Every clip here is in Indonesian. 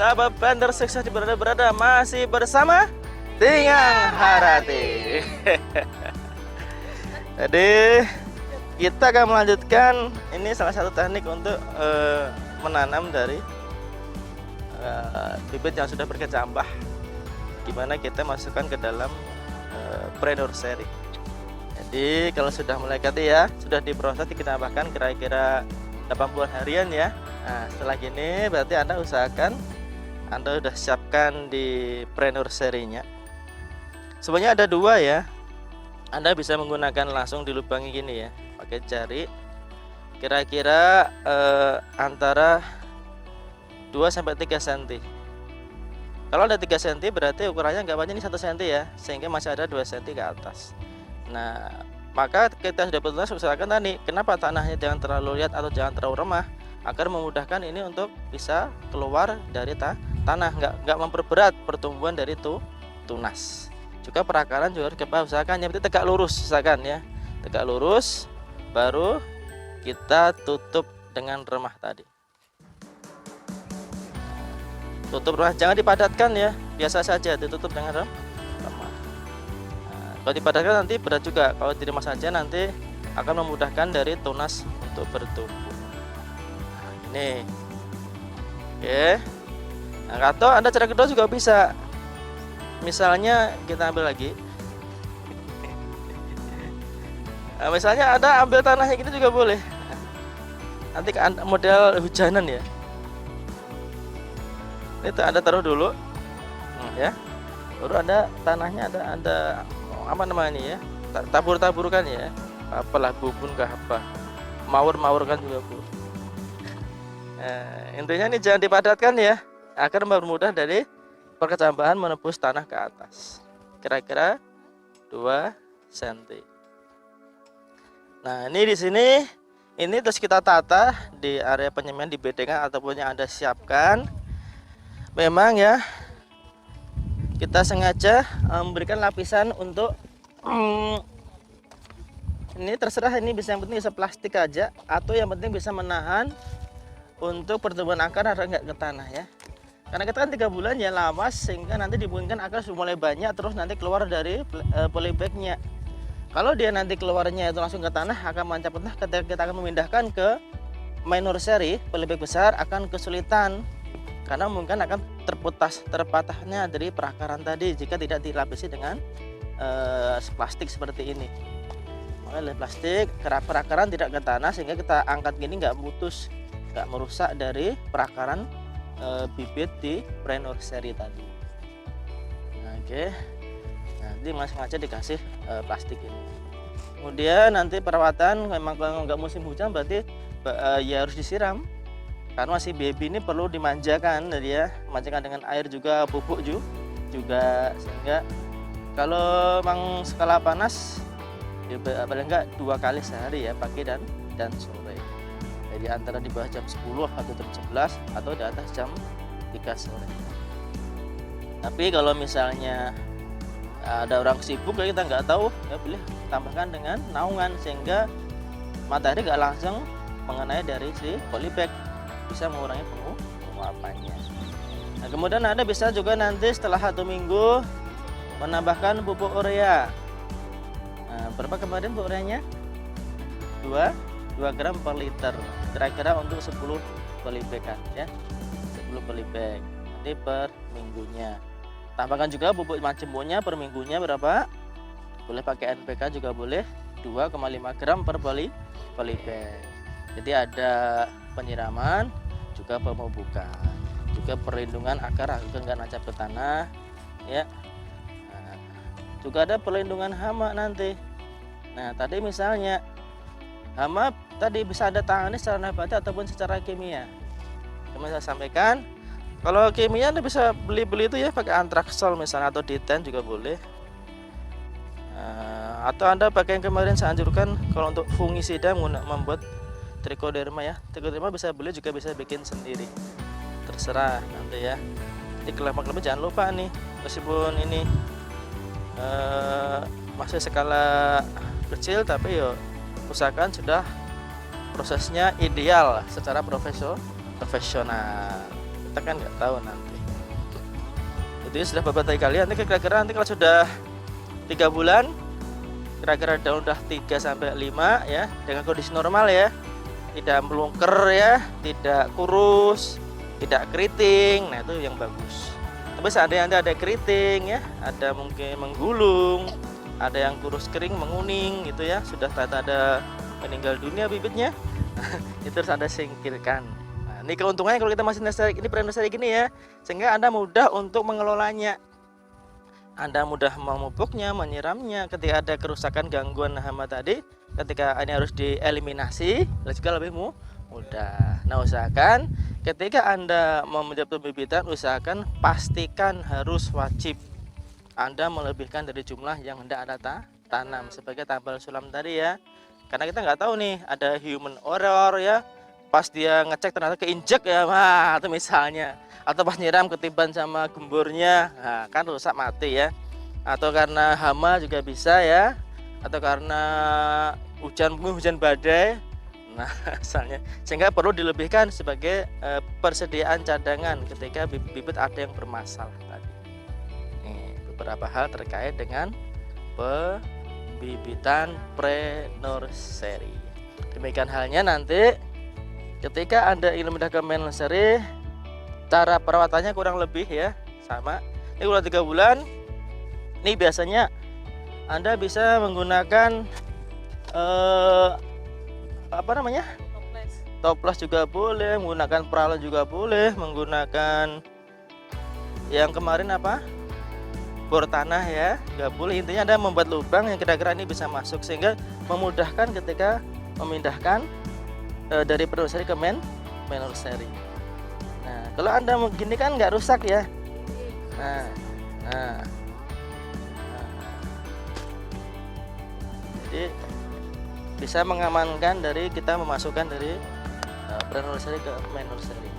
sahabat blender sukses di berada masih bersama Tingang Harati. Jadi kita akan melanjutkan ini salah satu teknik untuk menanam dari bibit yang sudah berkecambah. Gimana kita masukkan ke dalam pre-nursery. Jadi kalau sudah mendekati ya, sudah diproses ditambahkan kira-kira 80 harian ya. Nah, setelah gini berarti Anda usahakan Anda sudah siapkan di pre-nursery-nya. Sebenarnya ada dua ya. Anda bisa menggunakan langsung dilubangi gini ya, pakai jari. Kira-kira antara 2-3 cm. Kalau ada 3 cm berarti ukurannya nggak banyak, ini 1 cm ya, sehingga masih ada 2 cm ke atas. Nah, maka kita sudah betul usahakan tadi, kenapa tanahnya jangan terlalu liat atau jangan terlalu remah, agar memudahkan ini untuk bisa keluar dari tanah, nggak memperberat pertumbuhan dari tunas. Juga perakaran juga harus kita usahakan yang penting tegak lurus, usahakan ya, tegak lurus, baru kita tutup dengan remah tadi. Tutup remah, jangan dipadatkan ya, biasa saja ditutup dengan remah. Nah, kalau dipadatkan nanti berat juga, kalau di remah saja nanti akan memudahkan dari tunas untuk bertumbuh. Nih, oke. Nah, atau Anda cara kedua juga bisa. Misalnya kita ambil lagi. Nah, misalnya Anda ambil tanahnya gini juga boleh. Nanti model hujanan ya. Itu Anda taruh dulu, ya. Baru Anda tanahnya ada apa namanya ya? Tabur-taburkan ya. Apalah bubun kah apa? Mawur-mawurkan juga bu. Nah, intinya ini jangan dipadatkan ya, agar mempermudah dari perkecambahan menembus tanah ke atas. Kira-kira 2 cm. Nah, ini di sini ini terus kita tata di area penyemaian di bedengan ataupun yang Anda siapkan. Memang ya, kita sengaja memberikan lapisan untuk ini terserah, ini bisa, yang penting bisa plastik aja atau yang penting bisa menahan untuk pertumbuhan akar atau enggak ke tanah ya. Karena kita kan 3 bulan ya lama, sehingga nanti dimungkinkan akar sudah mulai banyak terus nanti keluar dari polybagnya. Kalau dia nanti keluarnya itu langsung ke tanah akan menancap tanah. Ketika kita akan memindahkan ke main nursery polybag besar akan kesulitan, karena mungkin akan terpatahnya dari perakaran tadi jika tidak dilapisi dengan plastik seperti ini. Makanya plastik perakaran tidak ke tanah, sehingga kita angkat gini nggak putus, nggak merusak dari perakaran bibit di pre-nursery tadi. Nah, oke. Nanti masing aja dikasih plastik ini. Kemudian nanti perawatan, memang kalau nggak musim hujan berarti ya harus disiram, karena masih baby ini perlu dimanjakan, jadi ya manjakan dengan air juga, pupuk juga, sehingga kalau memang skala panas ya paling enggak 2 kali sehari ya, pagi dan sore. Jadi antara di bawah jam 10 atau jam 11 atau di atas jam 3 sore. Tapi kalau misalnya ada orang sibuk ya kita nggak tahu, ya boleh tambahkan dengan naungan sehingga matahari nggak langsung mengenai dari si polybag, bisa mengurangi penguapannya. Nah, kemudian Anda bisa juga nanti setelah 1 minggu menambahkan pupuk urea. Nah, berapa kemarin pupuk ureanya? 2 gram per liter, kira-kira untuk 10 polybagan ya, 10 polybag nanti per minggunya. Tambahkan juga pupuk majemuknya per minggunya berapa, boleh pakai NPK juga boleh, 2,5 gram per polybag. Jadi ada penyiraman juga pemupukan, juga perlindungan akar agar nggak nancap ke tanah ya. Nah, juga ada perlindungan hama nanti. Nah, tadi misalnya hama tadi bisa Anda tangani secara nabati ataupun secara kimia. Cuma saya sampaikan, kalau kimia Anda bisa beli itu ya, pakai Antraxol misalnya atau D10 juga boleh. Atau Anda pakai yang kemarin saya anjurkan, kalau untuk fungisida membuat trichoderma ya. Trichoderma bisa beli, juga bisa bikin sendiri. Terserah nanti ya. Jadi kelapa-kelapa jangan lupa nih, meskipun ini masih skala kecil, tapi yo usahakan sudah prosesnya ideal secara profesional. Kita kan nggak tahu nanti. Jadi sudah beberapa kali, nanti kira-kira nanti kalau sudah 3 bulan, kira-kira daun udah 3 sampai 5 ya, dengan kondisi normal ya, tidak melungker ya, tidak kurus, tidak keriting. Nah itu yang bagus. Tapi seandainya nanti ada keriting ya, ada mungkin menggulung, ada yang kurus kering menguning gitu ya, sudah tanda meninggal dunia bibitnya, itu harus Anda singkirkan. Nah, ini keuntungannya kalau kita masih nursery, ini pre-nursery gini ya, sehingga Anda mudah untuk mengelolanya. Anda mudah memupuknya, menyiramnya ketika ada kerusakan gangguan hama tadi, ketika ini harus dieliminasi, juga lebih mudah. Nah, usahakan ketika Anda memencet pembibitan, usahakan pastikan harus wajib Anda melebihkan dari jumlah yang hendak Anda tanam sebagai tambal sulam tadi ya. Karena kita nggak tahu nih, ada human error ya, pas dia ngecek ternyata keinjek ya, wah itu misalnya, atau pas nyiram ketiban sama gemburnya, nah, kan rusak mati ya, atau karena hama juga bisa ya, atau karena hujan badai, nah asalnya, sehingga perlu dilebihkan sebagai persediaan cadangan ketika bibit ada yang bermasalah tadi. Nih, beberapa hal terkait dengan pembibitan pre-nursery. Demikian halnya nanti ketika Anda ingin memindahkan main nursery, cara perawatannya kurang lebih ya sama. Ini kalau 3 bulan, ini biasanya Anda bisa menggunakan toples juga boleh, menggunakan peralon juga boleh, menggunakan yang kemarin bor tanah ya, nggak boleh. Intinya Anda membuat lubang yang kira-kira ini bisa masuk, sehingga memudahkan ketika memindahkan dari pre-nursery ke main nursery. Nah, kalau Anda begini kan nggak rusak ya. Nah. Jadi bisa mengamankan dari kita memasukkan dari pre-nursery ke main nursery.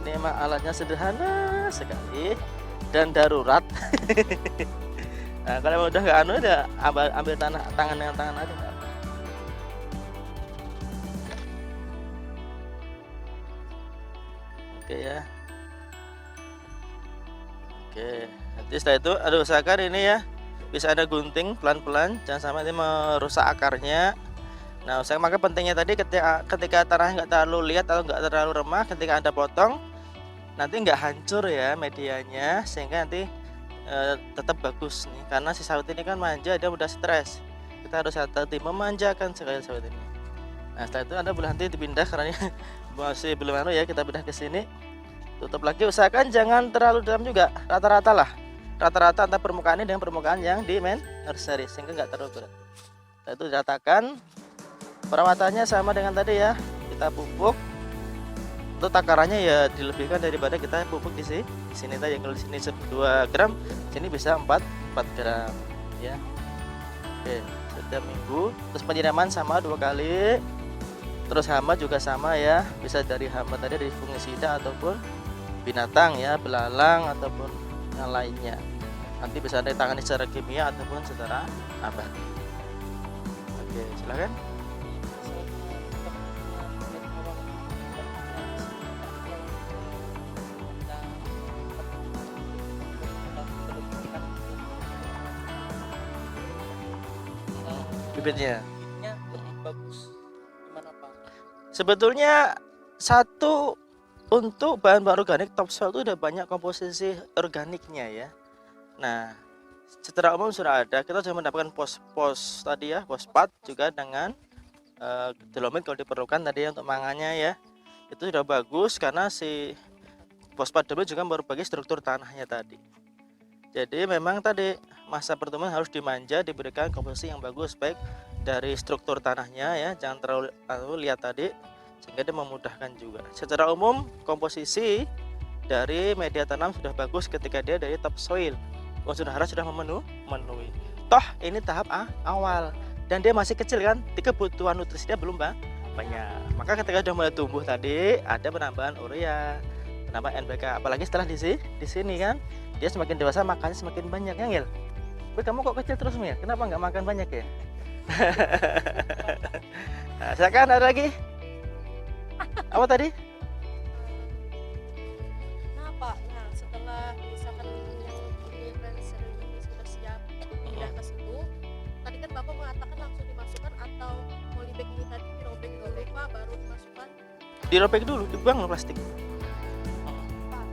Ini memang alatnya sederhana sekali dan darurat. Nah, kalau udah nggak udah ambil tangan dengan tangan aja. Oke ya. Oke, nanti setelah itu usahakan ini ya, bisa ada gunting pelan-pelan, jangan sampai ini merusak akarnya. Nah, maka pentingnya tadi ketika tanahnya nggak terlalu liat atau nggak terlalu remah, ketika Anda potong nanti nggak hancur ya medianya, sehingga nanti tetap bagus nih, karena si sawit ini kan manja, dia mudah stres. Kita harus hati-hati memanjakan sekali sawit ini. Nah, setelah itu Anda boleh nanti dipindah karena masih belum ya, kita pindah ke sini. Tutup lagi, usahakan jangan terlalu dalam juga, rata-rata lah, rata-rata antara permukaan ini dengan permukaan yang di main nursery, sehingga nggak terlalu berat. Setelah itu diratakan. Perawatannya sama dengan tadi ya, kita pupuk. Untuk takarannya ya dilebihkan daripada kita pupuk di sini tadi. Kalau di sini 2 gram, sini bisa 4 gram ya. Oke, setiap minggu. Terus penyiraman sama 2 kali. Terus hama juga sama ya, bisa dari hama tadi dari fungisida ataupun binatang ya, belalang ataupun yang lainnya. Nanti bisa ditangani secara kimia ataupun secara nabati. Oke, silakan. Bibitnya lebih bagus gimana Pak? Sebetulnya satu, untuk bahan-bahan organik topsoil itu udah banyak komposisi organiknya ya. Nah, secara umum sudah ada, kita sudah mendapatkan pos tadi ya, fosfat juga dengan dolomit kalau diperlukan tadi ya, untuk mangannya ya. Itu sudah bagus karena si fosfat dolomit juga berbagi struktur tanahnya tadi. Jadi memang tadi masa pertumbuhan harus dimanja, diberikan komposisi yang bagus, baik dari struktur tanahnya ya, jangan terlalu lihat tadi, sehingga dia memudahkan juga. Secara umum komposisi dari media tanam sudah bagus ketika dia dari topsoil. Unsur hara sudah memenuhi. Toh ini tahap awal dan dia masih kecil kan, kebutuhan nutrisinya belum banyak. Maka ketika sudah mulai tumbuh tadi, ada penambahan urea, penambahan NPK. Apalagi setelah di sini kan, dia semakin dewasa makannya semakin banyak ya Ngil. Kamu kok kecil terus Mil? Kenapa nggak makan banyak ya? Nah, silakan ada lagi. Apa tadi? atau polybag ini tadi dirobek dulu Pak baru dimasukkan? Dirobek dulu, dibuang loh plastik. Pak,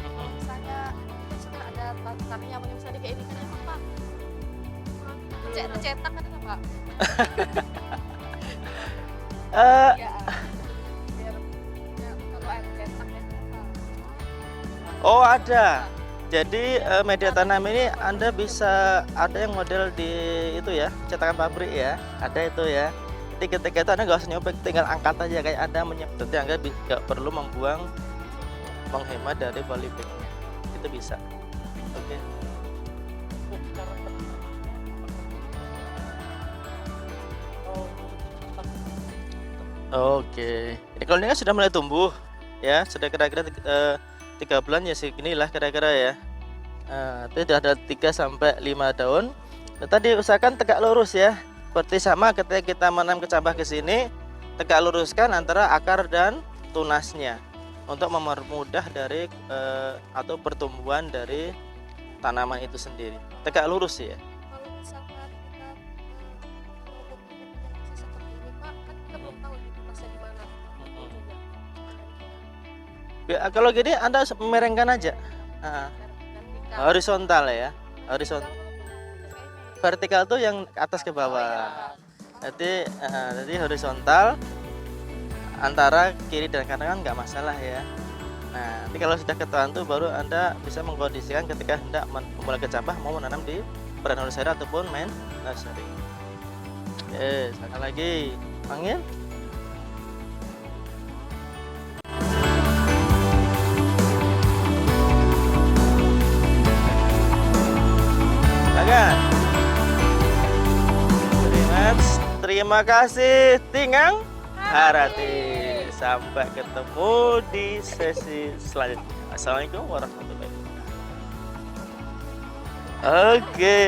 kalau misalnya sudah ada tantangannya apa misalnya kayak ini kan ya Pak? Cetak kan Pak? Eh, Ya, biar ya, kalau ada cetak ya Pak. oh ada. Jadi media tanam ini Anda bisa ada yang model di itu ya, cetakan pabrik ya, ada itu ya. Jadi ketika itu Anda nggak usah nyobek, tinggal angkat aja kayak Anda jadi Anda nggak perlu menghemat dari polybagnya. Itu bisa. Oke. Oke. Ini kalau ini kan sudah mulai tumbuh ya, sudah kira-kira 3 bulan ya seginilah kira-kira ya. Itu sudah ada 3 sampai 5 daun. Nah, tadi usahakan tegak lurus ya. Seperti sama ketika kita menanam kecambah ke sini, tegak luruskan antara akar dan tunasnya untuk mempermudah dari atau pertumbuhan dari tanaman itu sendiri. Tegak lurus ya. Kalau misalkan kita robot ini punya masih seperti ini Pak, kan kita belum tahu di tunasnya di mana. Juga. Kalau gini Anda merengkan aja. Vertikal. Horizontal ya. Horizontal. Vertikal tuh yang atas ke bawah. Jadi horizontal antara kiri dan kanan kan nggak masalah ya. Nah, nanti kalau sudah ketahuan tuh baru Anda bisa mengkondisikan ketika hendak memulai kecambah mau menanam di peran nursery ataupun main nursery. Oke, sekali lagi panggil. Silakan. Terima kasih Tingang Harati. Sampai ketemu di sesi selanjutnya. Assalamualaikum warahmatullahi wabarakatuh. Oke.